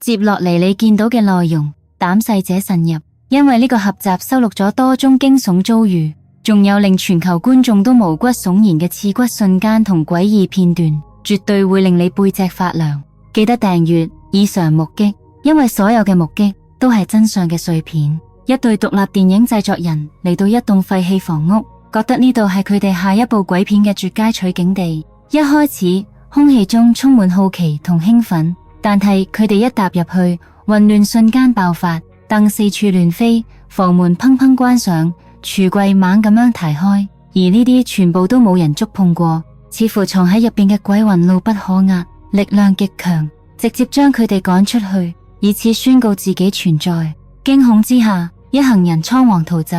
接落嚟你見到嘅內容，膽細者慎入，因為呢個合集收錄咗多宗驚悚遭遇，仲有令全球觀眾都毛骨悚然嘅刺骨瞬間同詭異片段，絕對會令你背脊發涼。記得訂閱以上目擊，因為所有嘅目擊都係真相嘅碎片。一對獨立電影製作人嚟到一棟廢棄房屋，覺得呢度係佢哋下一部鬼片嘅絕佳取景地。一開始空氣中充滿好奇同興奮，但係佢哋一踏入去，混亂瞬間爆發，凳四處亂飛，房門砰砰關上，櫥櫃猛咁樣抬開，而呢啲全部都冇人觸碰過，似乎藏喺入邊嘅鬼魂怒不可遏，力量極強，直接將佢哋趕出去，以此宣告自己存在。驚恐之下，一行人倉皇逃走，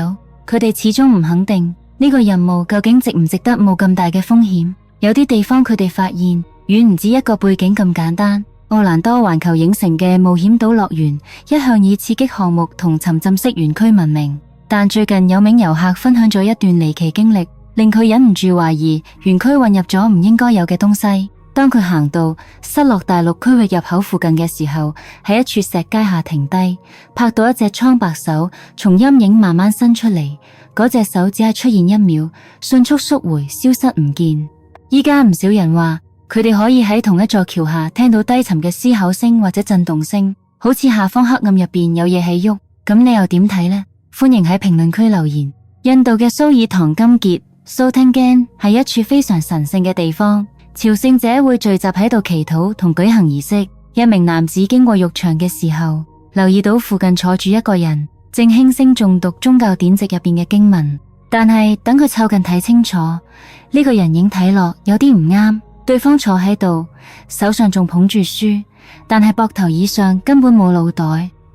佢哋始終唔肯定呢個任務究竟值唔值得冒咁大嘅風險。有啲地方佢哋發現遠唔止一個背景咁簡單。奧蘭多環球影城嘅冒險島樂園一向以刺激項目同沉浸式園區聞名，但最近有名遊客分享咗一段離奇經歷，令佢忍唔住懷疑園區混入咗唔應該有嘅東西。當佢行到失落大陸區域入口附近嘅時候，喺一處石階下停低，拍到一隻蒼白手從陰影慢慢伸出嚟，嗰隻手只係出現1秒，迅速縮回，消失唔見。依家唔少人話佢哋可以喺同一座橋下聽到低沉嘅思考聲或者震動聲，好似下方黑暗入邊有嘢喺喐。咁你又點睇呢？歡迎喺評論區留言。印度嘅蘇爾唐金傑 Sultan Geng 係一處非常神聖嘅地方，朝聖者會聚集喺度祈禱同舉行儀式。一名男子經過浴場嘅時候，留意到附近坐住一個人，正輕聲誦讀宗教典籍入邊嘅經文。但係等佢湊近睇清楚，呢個人影睇落有啲唔啱。對方坐喺度，手上仲捧住書，但係膊頭以上根本冇腦袋。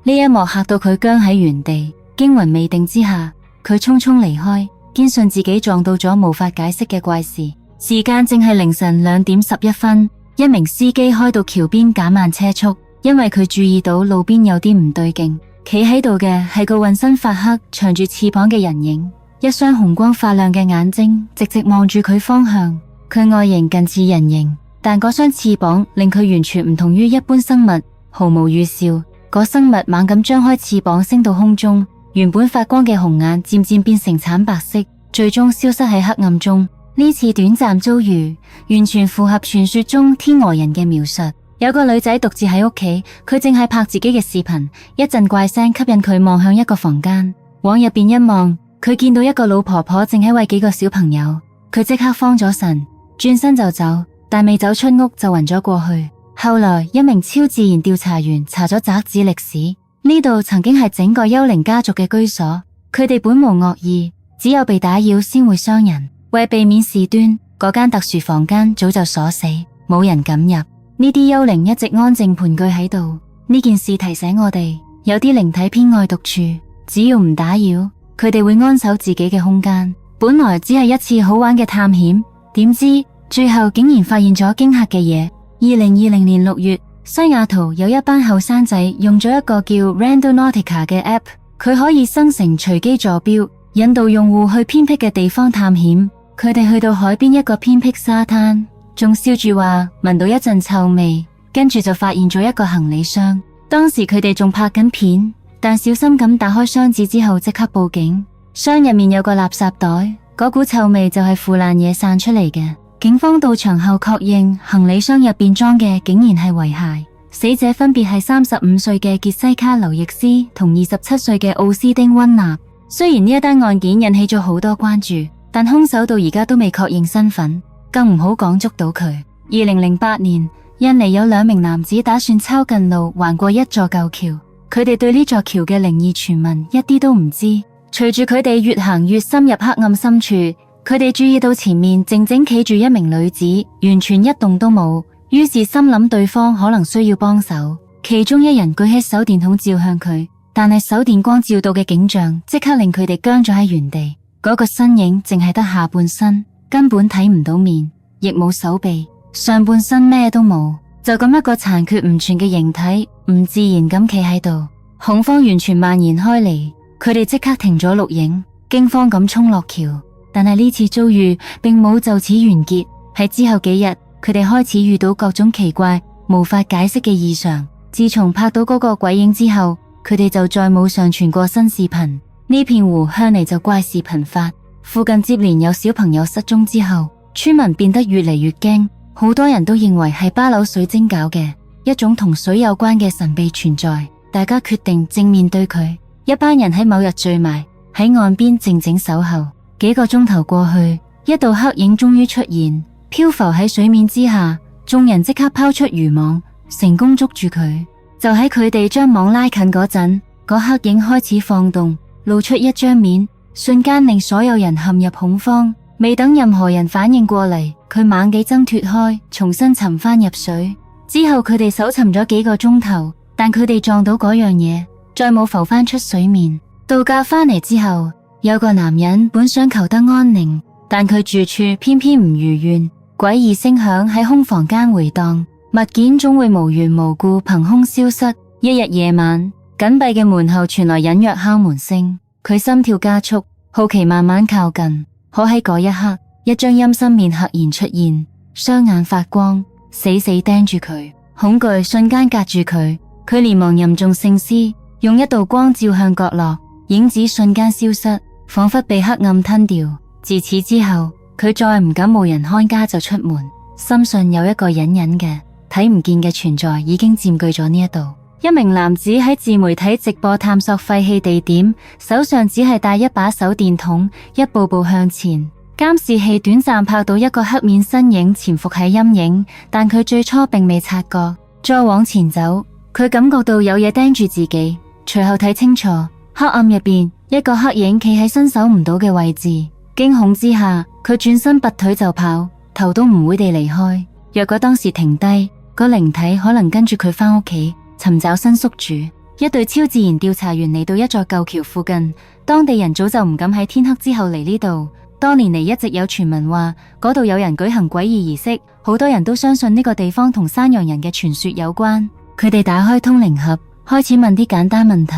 呢一幕嚇到佢僵喺原地，驚魂未定之下，佢匆匆離開，堅信自己撞到咗無法解釋嘅怪事。時間正係凌晨2點11分，一名司機開到橋邊減慢車速，因為佢注意到路邊有啲唔對勁。企喺度嘅係個渾身發黑、長住翅膀嘅人影，一雙紅光發亮嘅眼睛直直望住佢方向。佢外形近似人形，但嗰雙翅膀令佢完全唔同於一般生物，毫無預兆。嗰生物猛咁張開翅膀升到空中，原本發光嘅紅眼漸漸變成慘白色，最終消失喺黑暗中。呢次短暫遭遇完全符合傳說中天鵝人嘅描述。有個女仔獨自喺屋企，佢正係拍自己嘅視頻，一陣怪聲吸引佢望向一個房間，往入邊一望，佢見到一個老婆婆正喺餵幾個小朋友，佢即刻慌咗神，轉身就走，但未走出屋就暈咗過去。後來一名超自然調查員查咗宅子歷史，呢度曾經係整個幽靈家族嘅居所，佢哋本無惡意，只有被打擾先會傷人。為避免事端，嗰間特殊房間早就鎖死，冇人敢入。呢啲幽靈一直安靜盤踞喺度。呢件事提醒我哋，有啲靈體偏愛獨處，只要唔打擾，佢哋會安守自己嘅空間。本來只係一次好玩嘅探險，點知最後竟然發現咗驚嚇嘅嘢。2020年6月，西雅圖有一班後生仔用咗一個叫 Randonautica 嘅 app， 佢可以生成隨機坐標，引導用戶去偏僻嘅地方探險。佢哋去到海邊一個偏僻沙灘，仲笑住話聞到一陣臭味，跟住就發現咗一個行李箱。當時佢哋仲拍緊片，但小心咁打開箱子之後即刻報警。箱入面有個垃圾袋，嗰股臭味就係腐爛嘢散出嚟嘅。警方到場後確認行李箱入邊裝嘅竟然係遺骸，死者分別係35歲嘅傑西卡·劉易斯同27歲嘅奧斯丁·溫納。雖然呢一單案件引起咗好多關注，但兇手到而家都未確認身份，更唔好講捉到佢。2008年，印尼有2名男子打算抄近路橫過一座舊橋，佢哋對呢座橋嘅靈異傳聞一啲都唔知。隨住佢哋越行越深入黑暗深處，佢哋注意到前面靜靜企住一名女子，完全一動都冇，於是心諗對方可能需要幫手。其中一人舉起手電筒照向佢，但係手電光照到嘅景象即刻令佢哋僵咗喺原地。嗰個身影淨係得下半身，根本睇唔到面，亦冇手臂，上半身咩都冇，就咁一個殘缺唔全嘅形體，唔自然咁企喺度。恐慌完全蔓延開嚟，佢哋即刻停咗錄影，驚慌咁衝落橋。但係呢次遭遇並冇就此完結，喺之後幾日，佢哋開始遇到各種奇怪無法解釋嘅異常。自從拍到嗰個鬼影之後，佢哋就再冇上傳過新視頻。呢片湖向嚟就怪事頻發，附近接連有小朋友失蹤之後，村民變得越嚟越驚，好多人都認為係巴柳水晶搞嘅一種同水有關嘅神秘存在。大家決定正面對佢，一班人喺某日聚埋喺岸邊靜靜守候。幾個鐘頭過去，一道黑影終於出現，漂浮喺水面之下，眾人即刻拋出漁網，成功捉住佢。就喺佢哋將網拉近嗰陣，嗰黑影開始放動，露出一張面，瞬間令所有人陷入恐慌。未等任何人反應過嚟，佢猛地掙脫開，重新沉翻入水。之後佢哋搜尋咗幾個鐘頭，但佢哋撞到嗰樣嘢，再冇浮翻出水面。度假翻嚟之後，有個男人本想求得安寧，但佢住處偏偏唔如願，詭異聲響喺空房間回蕩，物件總會無緣無故憑空消失。一日夜晚，緊閉嘅門後傳來隱約敲門聲，佢心跳加速，好奇慢慢靠近。可喺嗰一刻，一張陰森面赫然出現，雙眼發光，死死盯住佢。恐懼瞬間隔住佢，佢連忙吟誦聖詩，用一道光照向角落，影子瞬間消失，仿佛被黑暗吞掉。自此之後，佢再唔敢無人看家就出門，深信有一個隱隱嘅睇唔見嘅存在已經佔據咗呢一度。一名男子喺自媒體直播探索廢棄地點，手上只係帶一把手電筒，一步步向前。監視器短暫拍到一個黑面身影潛伏喺陰影，但佢最初並未察覺。再往前走，佢感覺到有嘢盯住自己，隨後睇清楚，黑暗入邊一個黑影企喺伸手唔到嘅位置。驚恐之下，佢轉身拔腿就跑，頭都唔會地離開。若果當時停低，個靈體可能跟住佢返屋企尋找新宿主。一隊超自然調查員嚟到一座舊橋附近，當地人早就唔敢喺天黑之後嚟呢度。多年嚟一直有傳聞話嗰度有人舉行詭異儀式，好多人都相信呢個地方同山羊人嘅傳說有關。佢哋打開通靈盒，開始問啲簡單問題。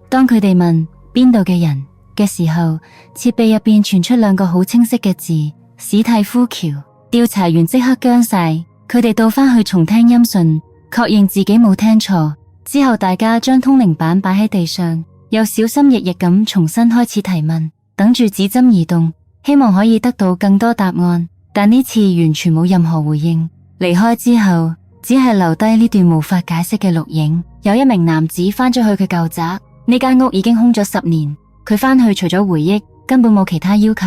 當佢哋問邊度嘅人嘅時候，設備入邊傳出兩個好清晰嘅字：史蒂夫橋。調查員即刻僵晒，佢哋倒返去重聽音訊，確認自己冇聽錯。之後大家將通靈板擺喺地上，又小心翼翼咁重新開始提問，等住指針移動，希望可以得到更多答案。但呢次完全冇任何回應。離開之後，只係留低呢段無法解釋嘅錄影。有一名男子返咗去佢舊宅，呢間屋已經空咗10年。佢返去除咗回憶，根本冇其他要求。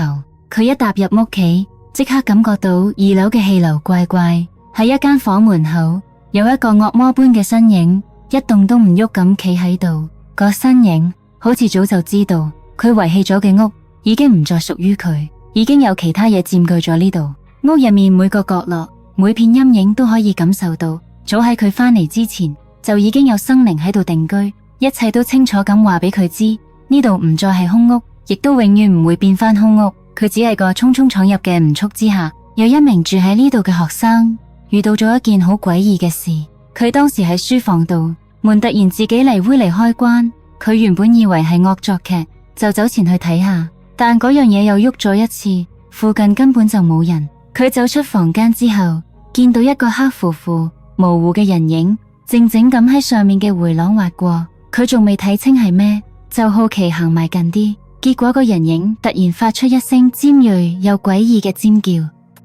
佢一踏入屋企，即刻感覺到2樓嘅氣流怪怪。喺一間房門口，有一個惡魔般嘅身影，一動都唔喐咁企喺度。個身影好似早就知道佢遺棄咗嘅屋已經唔再屬於佢，已經有其他嘢佔據咗呢度。屋入面每個角落，每片陰影都可以感受到，早喺佢返嚟之前就已經有生靈喺度定居。一切都清楚咁話俾佢知，呢度唔再係空屋，亦都永遠唔會變返空屋。佢只係個匆匆闖入嘅唔速之客。有一名住喺呢度嘅學生遇到咗一件好詭異嘅事。佢當時喺書房度，門突然自己嚟開關。佢原本以為係惡作劇，就走前去睇下，但嗰樣嘢又喐咗一次，附近根本就冇人。佢走出房間之後，見到一個黑乎乎模糊嘅人影，靜靜咁喺上面嘅回廊滑過。佢仲未睇清係咩，就好奇行埋近啲，結果個人影突然發出一聲尖銳又詭異嘅尖叫。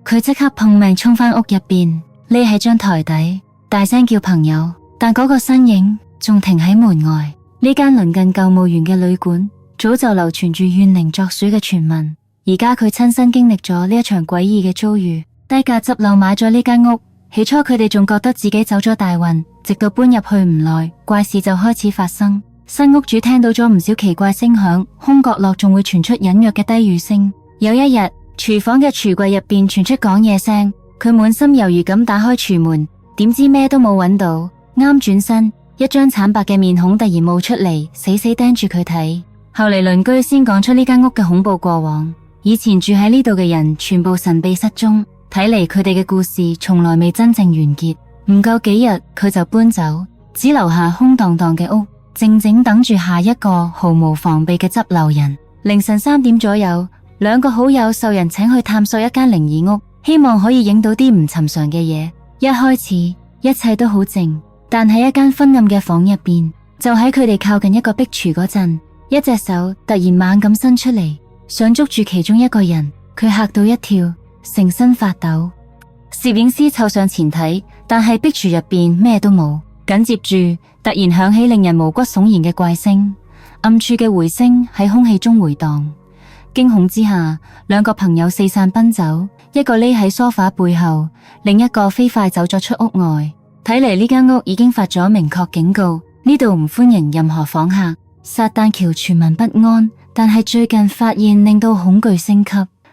佢即刻拼命衝返屋入邊，匿喺張台底，大聲叫朋友，但嗰個身影仲停喺門外。呢間鄰近舊墓園嘅旅館早就流傳住怨靈作祟嘅傳聞，而家佢親身經歷咗呢一場詭異嘅遭遇，低價執漏買咗呢間屋。起初佢哋仲覺得自己走咗大運，直到搬入去唔耐，怪事就開始發生。新屋主聽到咗唔少奇怪聲響，空角落仲會傳出隱約嘅低語聲。有一日，廚房嘅櫥櫃入邊傳出講嘢聲，佢滿心猶豫咁打開櫥門，點知咩都冇揾到。啱轉身，一張慘白嘅面孔突然冒出嚟，死死盯住佢睇。後嚟鄰居先講出呢間屋嘅恐怖過往，以前住喺呢度嘅人全部神秘失蹤。睇嚟佢哋嘅故事從來未真正完結。唔夠幾日佢就搬走，只留下空蕩蕩嘅屋，靜靜等住下一個毫無防備嘅執漏人。凌晨3點左右，2個好友受人請去探索一間靈異屋，希望可以影到啲唔尋常嘅嘢。一開始一切都好靜，但喺一間昏暗嘅房入邊，就喺佢哋靠近一個壁櫥嗰陣，一隻手突然猛咁伸出嚟，想捉住其中一個人，佢嚇到一跳，成身發抖。攝影師湊上前睇，但係壁櫥入邊咩都冇。緊接住，突然響起令人毛骨悚然嘅怪聲，暗處嘅回聲喺空氣中回蕩。驚恐之下，兩個朋友四散奔走，一個匿喺梳化背後，另一個飛快走咗出屋外。睇嚟呢間屋已經發咗明確警告，呢度唔歡迎任何訪客。撒旦橋全民不安，但係最近發現令到恐懼升級。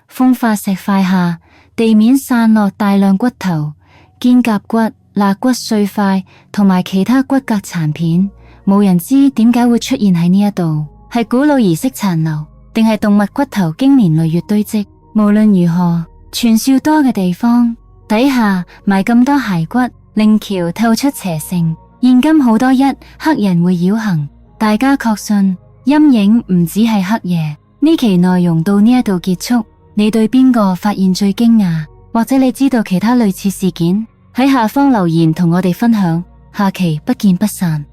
風化石塊下，地面散落大量骨頭、肩胛骨、肋骨碎塊同埋其他骨骼殘片，冇人知點解會出現喺呢一度，係古老儀式殘留，定係動物骨頭經年累月堆積。無論如何，傳說多嘅地方底下埋咁多骸骨，令橋透出邪性。現今好多黑人會繞行，大家確信陰影唔只係黑夜。呢期內容到呢一度結束，你對邊個發現最驚訝，或者你知道其他類似事件？喺下方留言同我哋分享，下期不見不散。